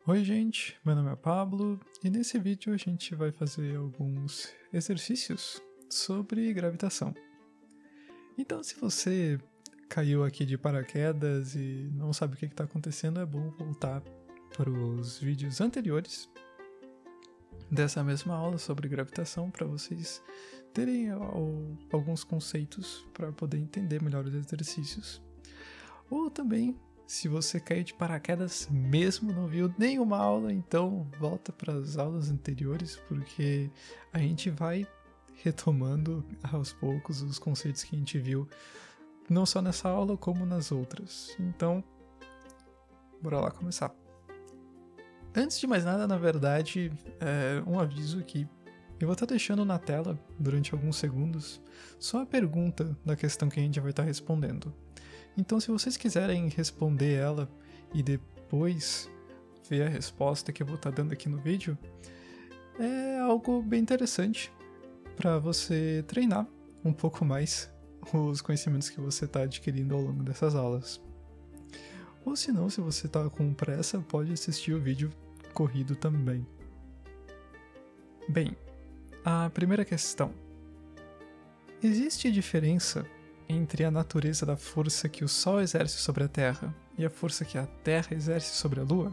Oi gente, meu nome é Pablo e nesse vídeo a gente vai fazer alguns exercícios sobre gravitação. Então se você caiu aqui de paraquedas e não sabe o que está acontecendo, é bom voltar para os vídeos anteriores dessa mesma aula sobre gravitação para vocês terem alguns conceitos para poder entender melhor os exercícios. Ou também, se você caiu de paraquedas mesmo, não viu nenhuma aula, então volta para as aulas anteriores, porque a gente vai retomando aos poucos os conceitos que a gente viu, não só nessa aula, como nas outras. Então, bora lá começar. Antes de mais nada, na verdade, um aviso que eu vou estar deixando na tela, durante alguns segundos, só a pergunta da questão que a gente vai estar respondendo. Então, se vocês quiserem responder ela e depois ver a resposta que eu vou estar dando aqui no vídeo, é algo bem interessante para você treinar um pouco mais os conhecimentos que você está adquirindo ao longo dessas aulas. Ou se não, se você está com pressa, pode assistir o vídeo corrido também. Bem, a primeira questão. Existe diferença entre a natureza da força que o Sol exerce sobre a Terra e a força que a Terra exerce sobre a Lua?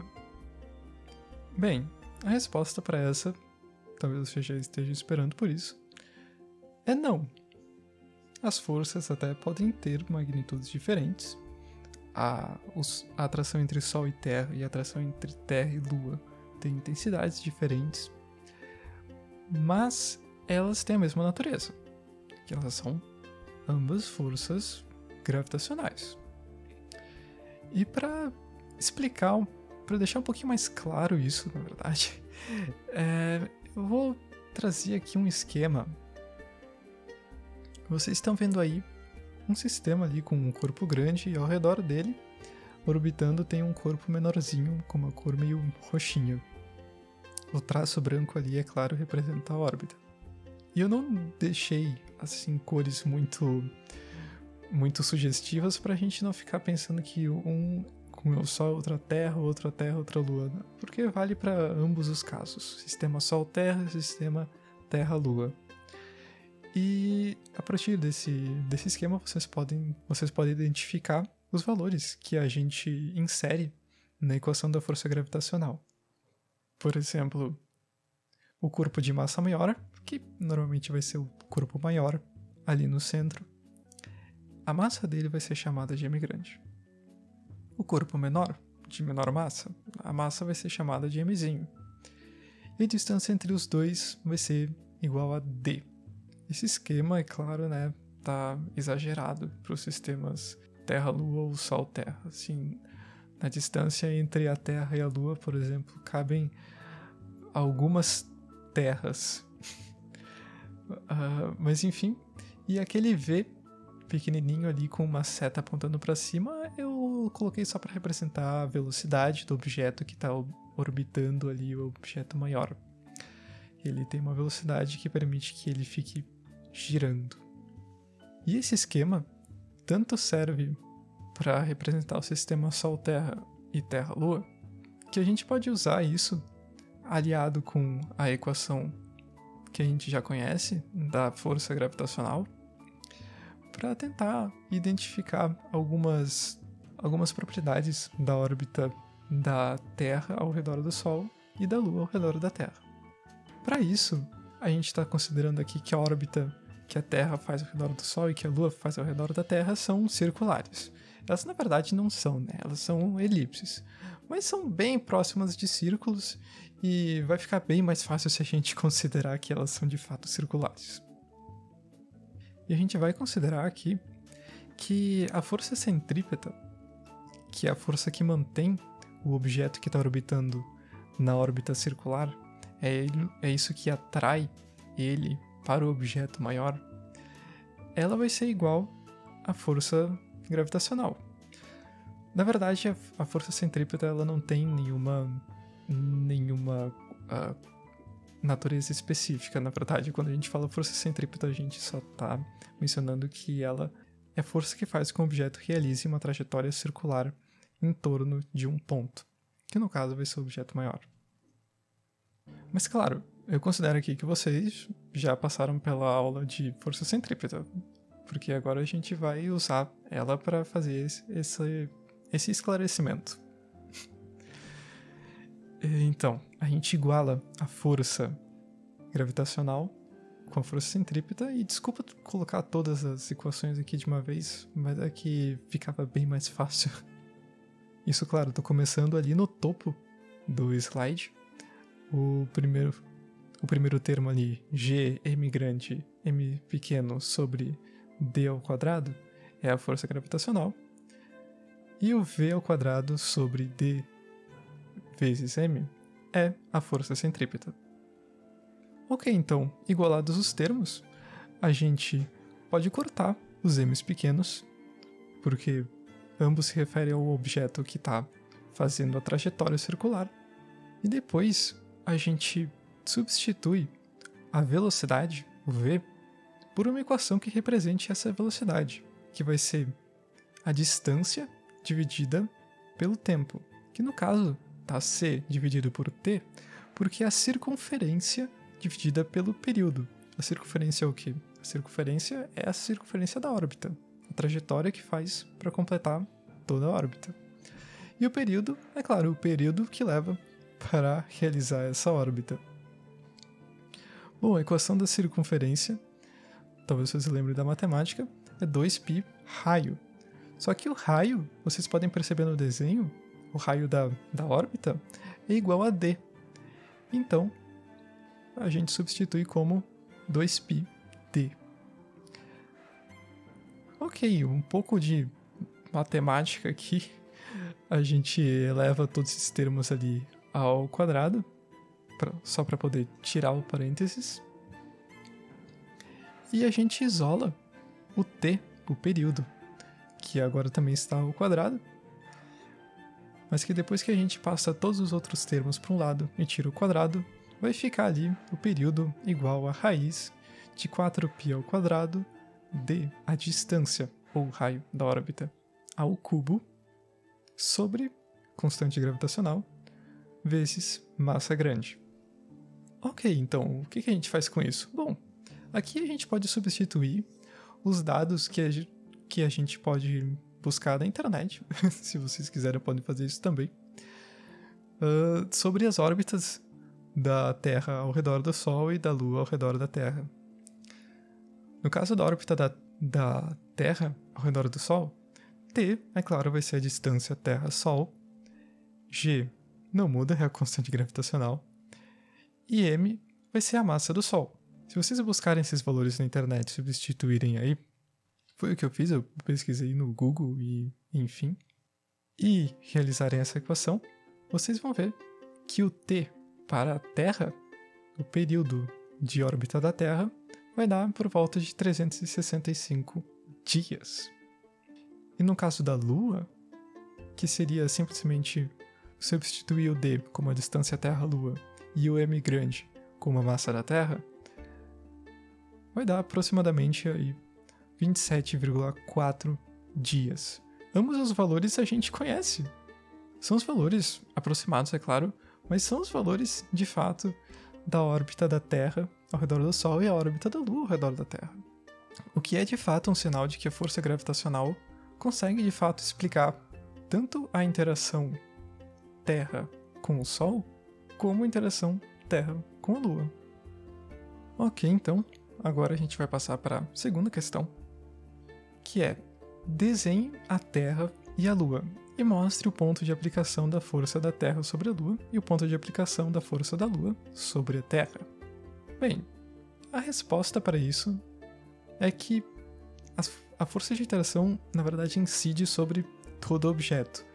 Bem, a resposta para essa, talvez você já esteja esperando por isso, é não. As forças até podem ter magnitudes diferentes. A atração entre Sol e Terra e a atração entre Terra e Lua tem intensidades diferentes, mas elas têm a mesma natureza, que elas são ambas forças gravitacionais. E para explicar, para deixar um pouquinho mais claro isso, na verdade, eu vou trazer aqui um esquema. Vocês estão vendo aí um sistema ali com um corpo grande e ao redor dele, orbitando, tem um corpo menorzinho com uma cor meio roxinha. O traço branco ali, é claro, representa a órbita. E eu não deixei, assim, cores muito sugestivas pra gente não ficar pensando que um com o Sol, outra Terra, outra Lua, né? Porque vale para ambos os casos. Sistema Sol-Terra, sistema Terra-Lua. E a partir desse esquema vocês podem identificar os valores que a gente insere na equação da força gravitacional. Por exemplo, o corpo de massa maior, que normalmente vai ser o corpo maior ali no centro, a massa dele vai ser chamada de m grande. O corpo menor, de menor massa, a massa vai ser chamada de mzinho. E a distância entre os dois vai ser igual a d. Esse esquema, é claro, né, tá exagerado para os sistemas Terra-Lua ou Sol-Terra. Assim, na distância entre a Terra e a Lua, por exemplo, cabem algumas terras. Mas enfim, e aquele V pequenininho ali com uma seta apontando para cima, eu coloquei só para representar a velocidade do objeto que está orbitando ali o objeto maior. Ele tem uma velocidade que permite que ele fique girando. E esse esquema tanto serve para representar o sistema Sol-Terra e Terra-Lua, que a gente pode usar isso aliado com a equação que a gente já conhece da força gravitacional para tentar identificar algumas propriedades da órbita da Terra ao redor do Sol e da Lua ao redor da Terra. Para isso, a gente está considerando aqui que a órbita que a Terra faz ao redor do Sol e que a Lua faz ao redor da Terra são circulares. Elas na verdade não são, né? Elas são elipses, mas são bem próximas de círculos e vai ficar bem mais fácil se a gente considerar que elas são de fato circulares. E a gente vai considerar aqui que a força centrípeta, que é a força que mantém o objeto que está orbitando na órbita circular, é isso que atrai ele para o objeto maior, ela vai ser igual à força gravitacional. Na verdade, a força centrípeta ela não tem nenhuma natureza específica. Na verdade, quando a gente fala força centrípeta, a gente só está mencionando que ela é a força que faz com que o objeto realize uma trajetória circular em torno de um ponto. que no caso vai ser o objeto maior. Mas claro, eu considero aqui que vocês já passaram pela aula de força centrípeta, porque agora a gente vai usar ela para fazer esse esclarecimento. Então, a gente iguala a força gravitacional com a força centrípeta, e desculpa colocar todas as equações aqui de uma vez, mas é que ficava bem mais fácil. Isso, claro, tô começando ali no topo do slide. O primeiro termo ali, G, M grande, M pequeno sobre D ao quadrado, é a força gravitacional. E o V ao quadrado sobre D vezes M é a força centrípeta. Ok, então, igualados os termos, a gente pode cortar os M's pequenos, porque ambos se referem ao objeto que está fazendo a trajetória circular. E depois a gente substitui a velocidade, o V, por uma equação que represente essa velocidade, que vai ser a distância dividida pelo tempo, que no caso está C dividido por T, porque é a circunferência dividida pelo período. A circunferência é o quê? A circunferência é a circunferência da órbita, a trajetória que faz para completar toda a órbita. E o período, é claro, o período que leva para realizar essa órbita. Bom, a equação da circunferência, talvez vocês lembrem da matemática, é 2π raio. Só que o raio, vocês podem perceber no desenho, o raio da órbita é igual a d. Então, a gente substitui como 2π d. Ok, um pouco de matemática aqui. A gente eleva todos esses termos ali ao quadrado, só para poder tirar o parênteses. E a gente isola o t, o período, que agora também está ao quadrado, mas que depois que a gente passa todos os outros termos para um lado e tira o quadrado, vai ficar ali o período igual a raiz de 4π ao quadrado d, a distância, ou raio da órbita, ao cubo, sobre constante gravitacional, vezes massa grande. Ok, então, o que a gente faz com isso? Bom, aqui a gente pode substituir os dados que a gente pode buscar na internet, se vocês quiserem podem fazer isso também, sobre as órbitas da Terra ao redor do Sol e da Lua ao redor da Terra. No caso da órbita da Terra ao redor do Sol, T, é claro, vai ser a distância Terra-Sol, G não muda, é a constante gravitacional, e M vai ser a massa do Sol. Se vocês buscarem esses valores na internet e substituírem aí, foi o que eu fiz, eu pesquisei no Google e enfim, e realizarem essa equação, vocês vão ver que o T para a Terra, o período de órbita da Terra, vai dar por volta de 365 dias. E no caso da Lua, que seria simplesmente substituir o D como a distância Terra-Lua e o M grande como a massa da Terra, vai dar aproximadamente aí 27,4 dias. Ambos os valores a gente conhece. São os valores aproximados, é claro, mas são os valores, de fato, da órbita da Terra ao redor do Sol e a órbita da Lua ao redor da Terra. O que é, de fato, um sinal de que a força gravitacional consegue, de fato, explicar tanto a interação Terra com o Sol, como a interação Terra com a Lua. Ok, então, agora a gente vai passar para a segunda questão, que é: desenhe a Terra e a Lua e mostre o ponto de aplicação da força da Terra sobre a Lua e o ponto de aplicação da força da Lua sobre a Terra. Bem, a resposta para isso é que a força de interação, na verdade, incide sobre todo objeto,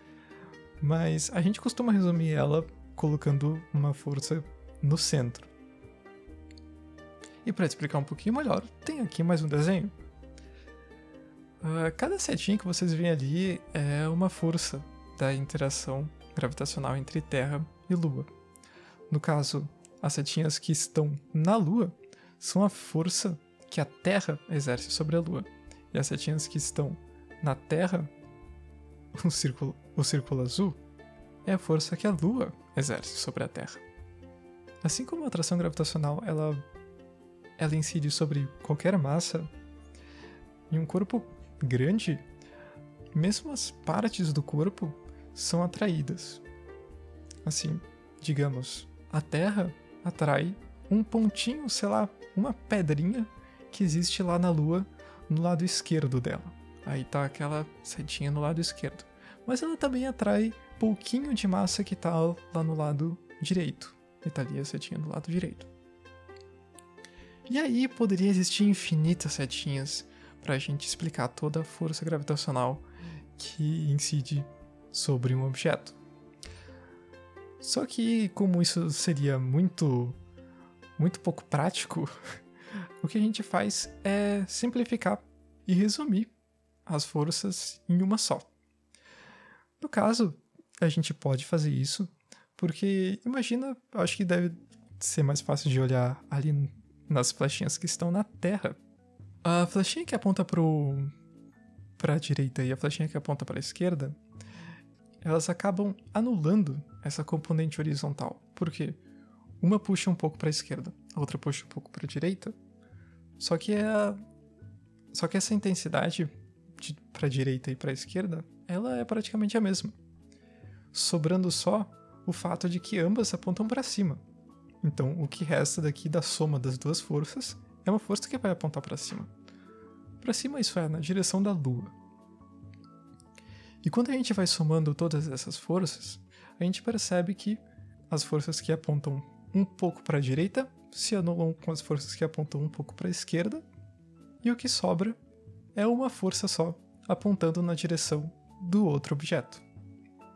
mas a gente costuma resumir ela colocando uma força no centro. E para explicar um pouquinho melhor, tem aqui mais um desenho. Cada setinha que vocês veem ali é uma força da interação gravitacional entre Terra e Lua. No caso, as setinhas que estão na Lua são a força que a Terra exerce sobre a Lua. E as setinhas que estão na Terra, o círculo azul, é a força que a Lua exerce sobre a Terra. Assim como a atração gravitacional ela incide sobre qualquer massa, em um corpo grande, mesmo as partes do corpo são atraídas. Assim, digamos, a Terra atrai um pontinho, sei lá, uma pedrinha que existe lá na Lua, no lado esquerdo dela. Aí tá aquela setinha no lado esquerdo. Mas ela também atrai pouquinho de massa que tá lá no lado direito. E tá ali a setinha do lado direito. E aí poderia existir infinitas setinhas pra gente explicar toda a força gravitacional que incide sobre um objeto. Só que, como isso seria muito pouco prático, o que a gente faz é simplificar e resumir as forças em uma só. No caso, a gente pode fazer isso porque, imagina, acho que deve ser mais fácil de olhar ali nas flechinhas que estão na Terra. A flechinha que aponta para a direita e a flechinha que aponta para a esquerda, elas acabam anulando essa componente horizontal. Por quê? Uma puxa um pouco para a esquerda, a outra puxa um pouco para a direita. Só que essa intensidade para a direita e para a esquerda, ela é praticamente a mesma. Sobrando só o fato de que ambas apontam para cima. Então, o que resta daqui da soma das duas forças é uma força que vai apontar para cima. Para cima, isso é, na direção da Lua. E quando a gente vai somando todas essas forças, a gente percebe que as forças que apontam um pouco para a direita se anulam com as forças que apontam um pouco para a esquerda, e o que sobra é uma força só, apontando na direção do outro objeto.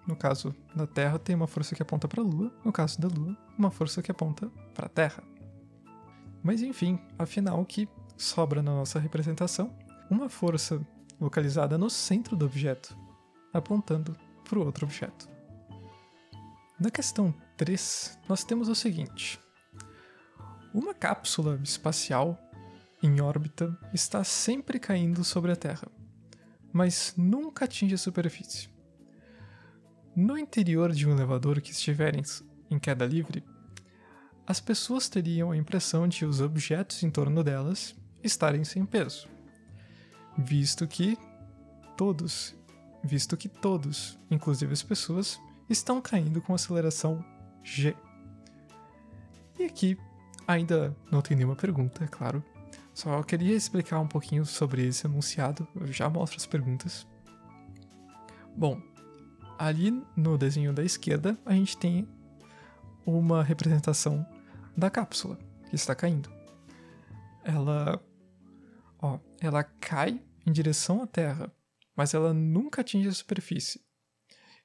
No caso da Terra, tem uma força que aponta para a Lua, no caso da Lua, uma força que aponta para a Terra. Mas enfim, afinal, o que sobra na nossa representação? Uma força localizada no centro do objeto, apontando para o outro objeto. Na questão 3, nós temos o seguinte: uma cápsula espacial em órbita está sempre caindo sobre a Terra, mas nunca atinge a superfície. No interior de um elevador que estiver em queda livre, as pessoas teriam a impressão de os objetos em torno delas estarem sem peso, visto que todos, inclusive as pessoas, estão caindo com aceleração g. E aqui ainda não tem nenhuma pergunta, é claro. Só queria explicar um pouquinho sobre esse enunciado, eu já mostro as perguntas. Bom, ali no desenho da esquerda a gente tem uma representação da cápsula que está caindo. Ela cai em direção à Terra, mas ela nunca atinge a superfície.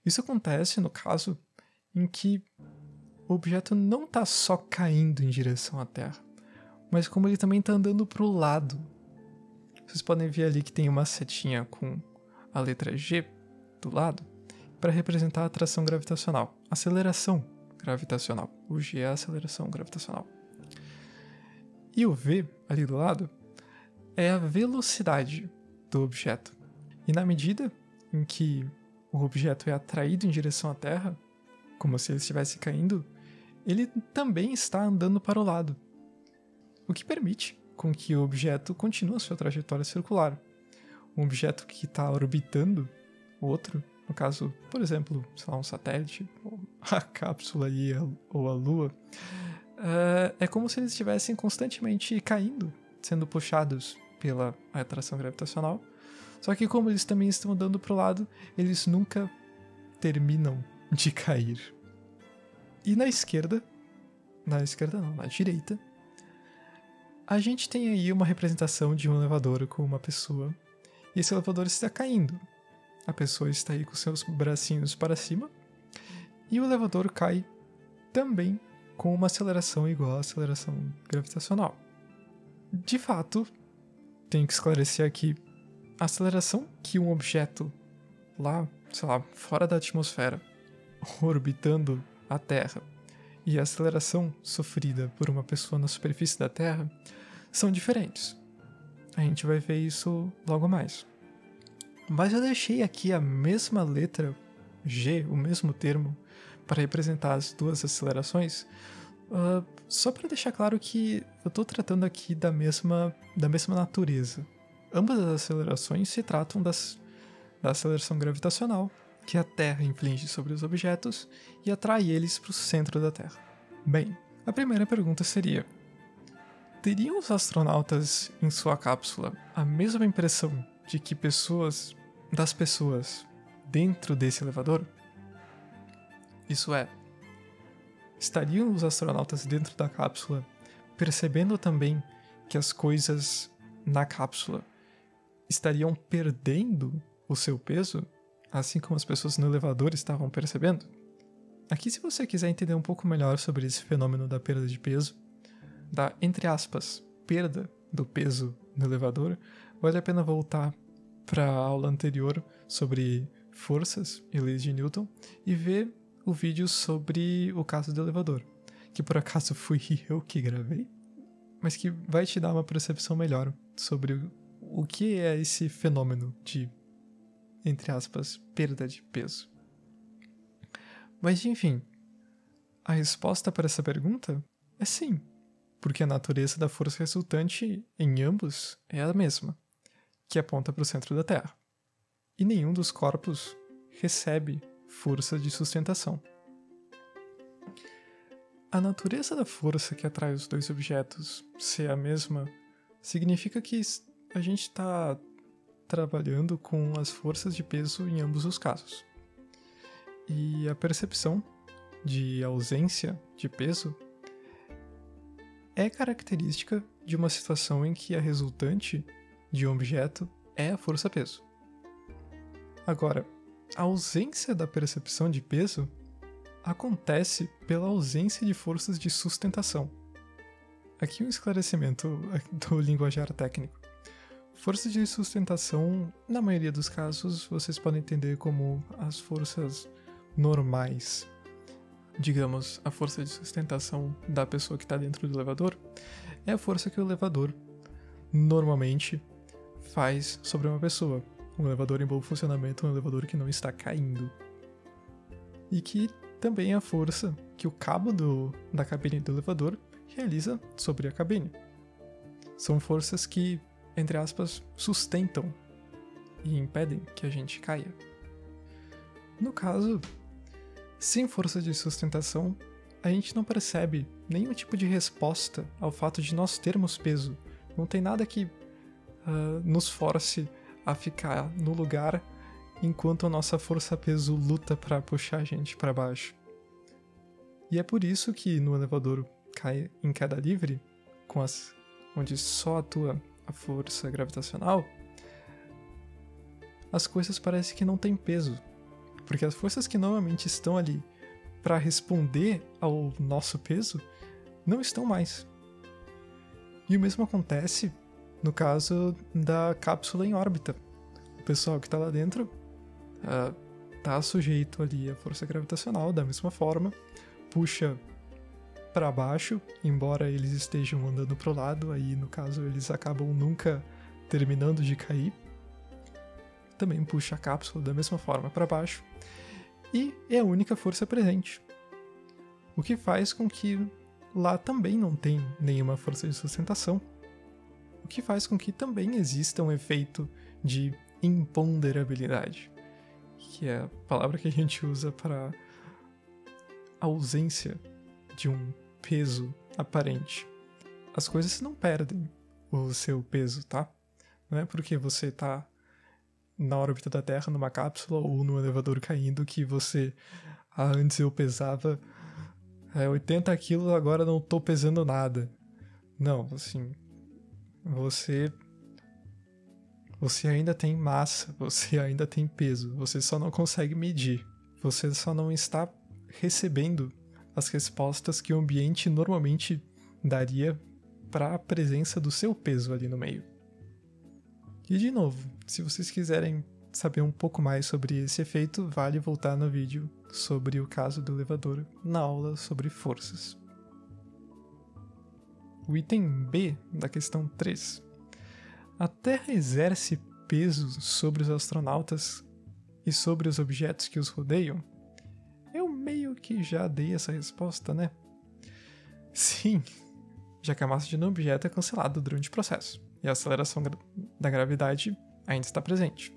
Isso acontece no caso em que o objeto não está só caindo em direção à Terra, mas como ele também está andando para o lado. Vocês podem ver ali que tem uma setinha com a letra G do lado para representar a atração gravitacional, aceleração gravitacional. O G é a aceleração gravitacional. E o V ali do lado é a velocidade do objeto. E na medida em que o objeto é atraído em direção à Terra, como se ele estivesse caindo, ele também está andando para o lado, o que permite com que o objeto continue a sua trajetória circular. Um objeto que está orbitando o outro, no caso, por exemplo, sei lá, um satélite, ou a cápsula aí, ou a Lua, é como se eles estivessem constantemente caindo, sendo puxados pela atração gravitacional. Só que como eles também estão andando para o lado, eles nunca terminam de cair. E na direita, a gente tem aí uma representação de um elevador com uma pessoa, e esse elevador está caindo. A pessoa está aí com seus bracinhos para cima, e o elevador cai também com uma aceleração igual à aceleração gravitacional. De fato, tenho que esclarecer aqui, a aceleração que um objeto lá, sei lá, fora da atmosfera, orbitando a Terra, e a aceleração sofrida por uma pessoa na superfície da Terra são diferentes. A gente vai ver isso logo mais. Mas eu deixei aqui a mesma letra g, o mesmo termo, para representar as duas acelerações, só para deixar claro que eu estou tratando aqui da mesma natureza. Ambas as acelerações se tratam da aceleração gravitacional, que a Terra inflige sobre os objetos e atrai eles para o centro da Terra. Bem, a primeira pergunta seria: teriam os astronautas em sua cápsula a mesma impressão de que das pessoas dentro desse elevador? Isso é, estariam os astronautas dentro da cápsula percebendo também que as coisas na cápsula estariam perdendo o seu peso, assim como as pessoas no elevador estavam percebendo? Aqui, se você quiser entender um pouco melhor sobre esse fenômeno da perda de peso, da, entre aspas, perda do peso no elevador, vale a pena voltar para a aula anterior sobre forças e leis de Newton e ver o vídeo sobre o caso do elevador, que por acaso fui eu que gravei, mas que vai te dar uma percepção melhor sobre o que é esse fenômeno de, entre aspas, perda de peso. Mas enfim, a resposta para essa pergunta é sim, porque a natureza da força resultante em ambos é a mesma, que aponta para o centro da Terra. E nenhum dos corpos recebe força de sustentação. A natureza da força que atrai os dois objetos ser a mesma significa que a gente está trabalhando com as forças de peso em ambos os casos. E a percepção de ausência de peso é característica de uma situação em que a resultante de um objeto é a força-peso. Agora, a ausência da percepção de peso acontece pela ausência de forças de sustentação. Aqui um esclarecimento do linguajar técnico. Forças de sustentação, na maioria dos casos, vocês podem entender como as forças normais. Digamos, a força de sustentação da pessoa que está dentro do elevador é a força que o elevador normalmente faz sobre uma pessoa. Um elevador em bom funcionamento é um elevador que não está caindo. E que também é a força que o cabo da cabine do elevador realiza sobre a cabine. São forças que, entre aspas, sustentam e impedem que a gente caia. No caso, sem força de sustentação, a gente não percebe nenhum tipo de resposta ao fato de nós termos peso. Não tem nada que nos force a ficar no lugar enquanto a nossa força-peso luta para puxar a gente para baixo. E é por isso que no elevador em queda livre, onde só atua a força gravitacional, as coisas parecem que não têm peso. Porque as forças que normalmente estão ali para responder ao nosso peso não estão mais. E o mesmo acontece no caso da cápsula em órbita. O pessoal que está lá dentro está sujeito ali à força gravitacional da mesma forma, puxa para baixo, embora eles estejam andando para o lado, aí no caso eles acabam nunca terminando de cair. Também puxa a cápsula da mesma forma para baixo, e é a única força presente. O que faz com que lá também não tenha nenhuma força de sustentação. O que faz com que também exista um efeito de imponderabilidade, que é a palavra que a gente usa para ausência de um peso aparente. As coisas não perdem o seu peso, tá? Não é porque você está na órbita da Terra, numa cápsula ou no elevador caindo, que você, antes eu pesava 80 quilos, agora não tô pesando nada. Não, assim, você ainda tem massa, você ainda tem peso, você só não consegue medir, você só não está recebendo as respostas que o ambiente normalmente daria para a presença do seu peso ali no meio. E de novo, se vocês quiserem saber um pouco mais sobre esse efeito, vale voltar no vídeo sobre o caso do elevador na aula sobre forças. O item B da questão 3. A Terra exerce peso sobre os astronautas e sobre os objetos que os rodeiam? Eu meio que já dei essa resposta, né? Sim, já que a massa de um objeto é cancelada durante o processo, e a aceleração da gravidade ainda está presente.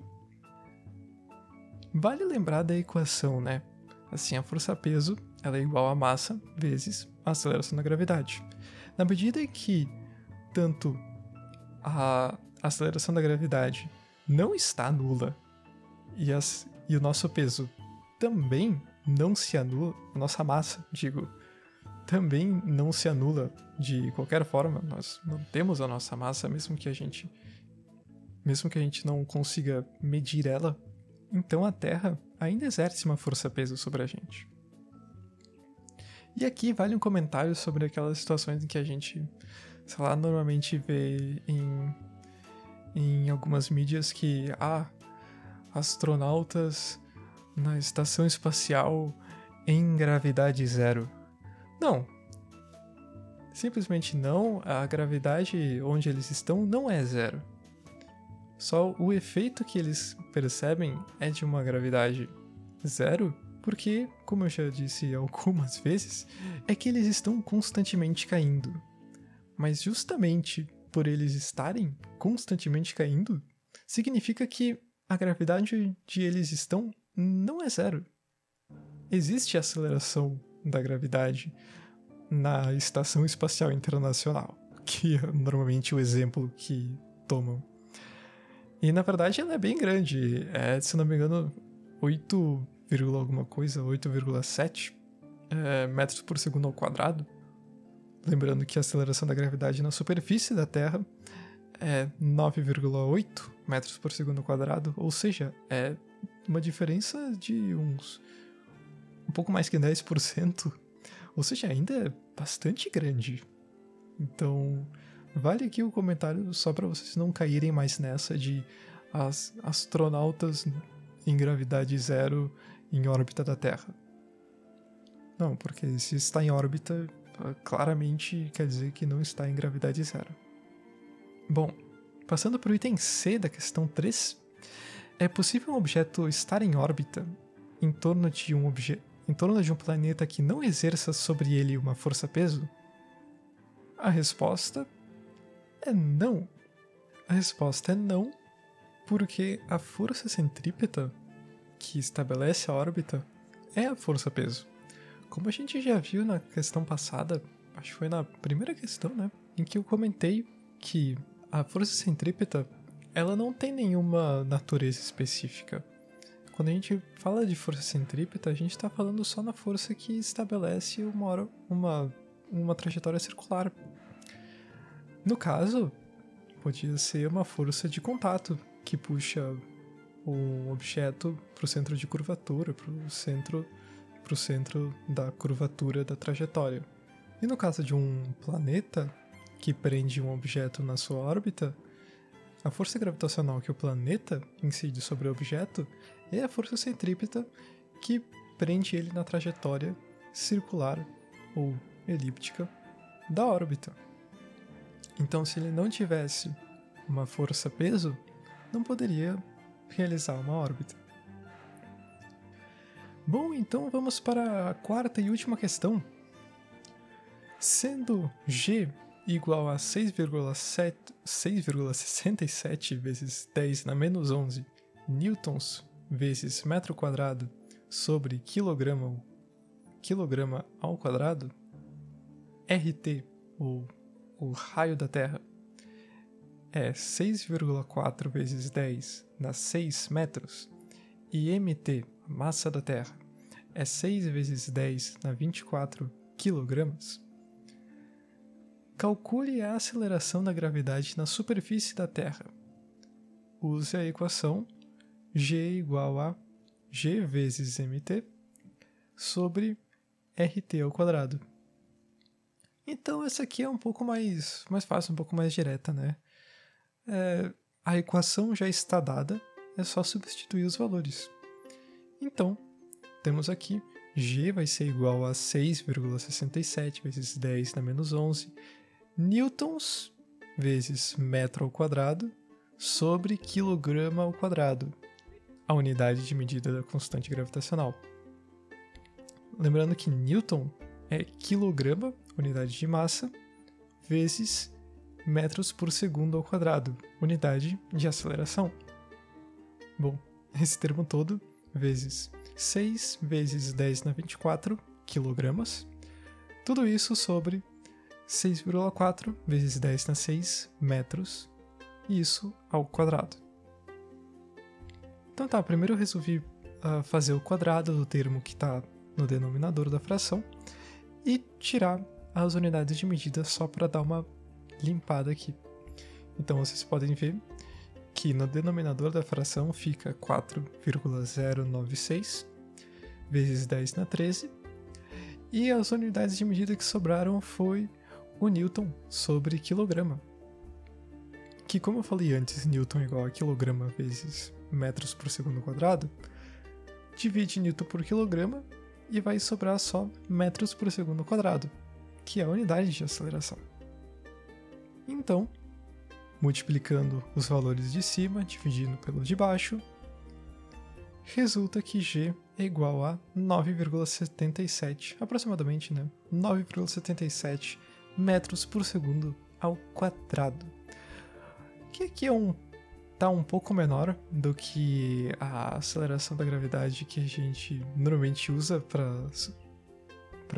Vale lembrar da equação, né? Assim, a força-peso ela é igual a massa vezes a aceleração da gravidade. Na medida em que tanto a aceleração da gravidade não está nula e o nosso peso também não se anula, a nossa massa, também não se anula de qualquer forma, nós mantemos a nossa massa mesmo que a gente não consiga medir ela, então a Terra ainda exerce uma força-peso sobre a gente. E aqui vale um comentário sobre aquelas situações em que a gente, sei lá, normalmente vê em algumas mídias que astronautas na estação espacial em gravidade zero. Não. Simplesmente não, a gravidade onde eles estão não é zero. Só o efeito que eles percebem é de uma gravidade zero, porque, como eu já disse algumas vezes, é que eles estão constantemente caindo. Mas justamente por eles estarem constantemente caindo, significa que a gravidade onde eles estão não é zero. Existe aceleração da gravidade na Estação Espacial Internacional, que é normalmente o exemplo que tomam. E na verdade ela é bem grande, se não me engano 8,7 metros por segundo ao quadrado. Lembrando que a aceleração da gravidade na superfície da Terra é 9,8 metros por segundo ao quadrado, ou seja, é uma diferença de um pouco mais que 10%, ou seja, ainda é bastante grande. Então, vale aqui o comentário só para vocês não caírem mais nessa de astronautas em gravidade zero em órbita da Terra. Não, porque se está em órbita, claramente quer dizer que não está em gravidade zero. Bom, passando para o item C da questão 3, é possível um objeto estar em órbita em torno de um planeta que não exerça sobre ele uma força-peso? A resposta é não. A resposta é não, porque a força centrípeta que estabelece a órbita é a força-peso. Como a gente já viu na questão passada, acho que foi na primeira questão, né, em que eu comentei que a força centrípeta ela não tem nenhuma natureza específica. Quando a gente fala de força centrípeta, a gente está falando só na força que estabelece uma trajetória circular. No caso, podia ser uma força de contato que puxa um objeto para o centro de curvatura, para o centro da curvatura da trajetória. E no caso de um planeta que prende um objeto na sua órbita, a força gravitacional que o planeta incide sobre o objeto é a força centrípeta que prende ele na trajetória circular ou elíptica da órbita. Então, se ele não tivesse uma força-peso, não poderia realizar uma órbita. Bom, então vamos para a quarta e última questão. Sendo G igual a 6,67 vezes 10 na menos 11 newtons vezes metro quadrado sobre quilograma ao quadrado, RT, ou o raio da Terra, é 6,4 vezes 10 na 6 metros, e MT, a massa da Terra, é 6 vezes 10 na 24 quilogramas. Calcule a aceleração da gravidade na superfície da Terra. Use a equação G igual a G vezes MT sobre RT ao quadrado. Então essa aqui é um pouco mais fácil, um pouco mais direta, né? A equação já está dada, é só substituir os valores. Então, temos aqui G vai ser igual a 6,67 vezes 10 na menos 11 newtons vezes metro ao quadrado sobre quilograma ao quadrado. a unidade de medida da constante gravitacional. Lembrando que Newton é quilograma, unidade de massa, vezes metros por segundo ao quadrado, unidade de aceleração. Bom, esse termo todo, vezes 6 vezes 10 na 24 quilogramas, tudo isso sobre 6,4 vezes 10 na 6 metros, isso ao quadrado. Então tá, primeiro eu resolvi fazer o quadrado do termo que está no denominador da fração e tirar as unidades de medida só para dar uma limpada aqui. Então vocês podem ver que no denominador da fração fica 4,096 vezes 10 na 13 e as unidades de medida que sobraram foi o Newton sobre quilograma. Que, como eu falei antes, Newton é igual a quilograma vezes metros por segundo quadrado, divide Newton por quilograma e vai sobrar só metros por segundo quadrado, que é a unidade de aceleração. Então, multiplicando os valores de cima, dividindo pelo de baixo, resulta que G é igual a 9,77, aproximadamente, né? 9,77 metros por segundo ao quadrado. Que aqui tá um pouco menor do que a aceleração da gravidade que a gente normalmente usa para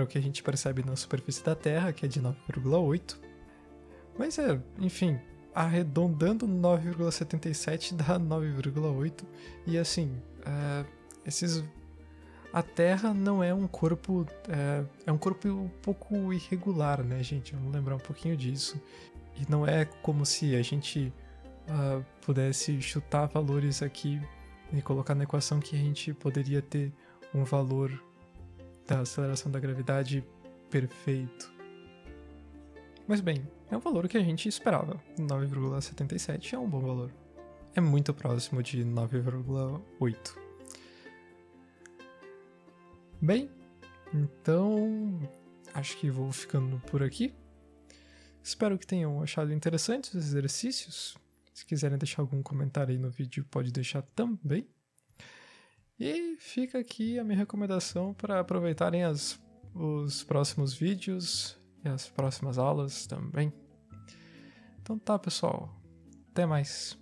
o que a gente percebe na superfície da Terra, que é de 9,8. Mas enfim, arredondando 9,77 dá 9,8. E assim, a Terra não é um corpo... é um corpo um pouco irregular, né, gente? Vamos lembrar um pouquinho disso. E não é como se a gente pudesse chutar valores aqui e colocar na equação que a gente poderia ter um valor da aceleração da gravidade perfeito. Mas bem, é um valor que a gente esperava. 9,77 é um bom valor. É muito próximo de 9,8. Bem, então acho que vou ficando por aqui. Espero que tenham achado interessantes os exercícios. Se quiserem deixar algum comentário aí no vídeo, pode deixar também. E fica aqui a minha recomendação para aproveitarem os próximos vídeos e as próximas aulas também. Então tá, pessoal. Até mais.